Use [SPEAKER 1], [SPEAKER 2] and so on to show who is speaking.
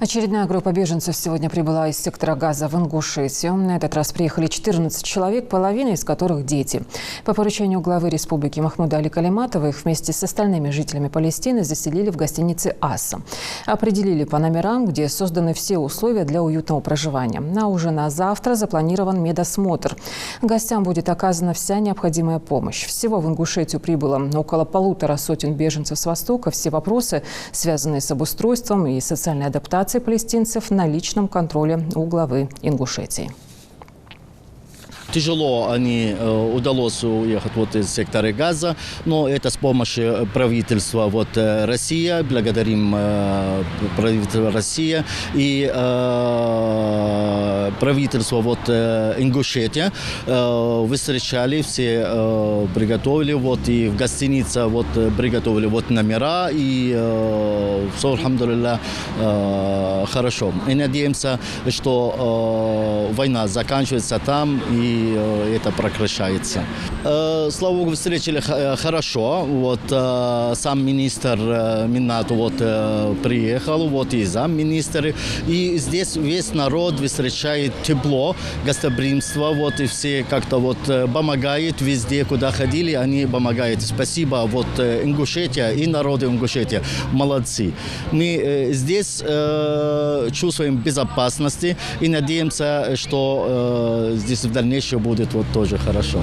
[SPEAKER 1] Очередная группа беженцев сегодня прибыла из сектора Газа в Ингушетию. На этот раз приехали 14 человек, половина из которых дети. По поручению главы республики Махмуда Али Калиматова их вместе с остальными жителями Палестины заселили в гостинице «Аса». Определили по номерам, где созданы все условия для уютного проживания. А уже на завтра запланирован медосмотр. Гостям будет оказана вся необходимая помощь. Всего в Ингушетию прибыло около 150 беженцев с Востока. Все вопросы, связанные с обустройством и социальной адаптацией палестинцев, на личном контроле у главы Ингушетии.
[SPEAKER 2] Тяжело удалось уехать из сектора Газа, но это с помощью правительства России. Благодарим правительство России и правительство Ингушетии. Вы встречали, все приготовили, и в гостинице приготовили номера, и все, алхамдулилля, хорошо. И надеемся, что война заканчивается там, и это прекращается. Слава Богу, встретили хорошо. Сам министр Минату приехал, и замминистра. И здесь весь народ встречает тепло, гостеприимство, и все как-то помогают везде, куда ходили, они помогают. Спасибо, Ингушетия и народу Ингушетии. Молодцы. Мы здесь чувствуем безопасность и надеемся, что здесь в дальнейшем будет тоже хорошо.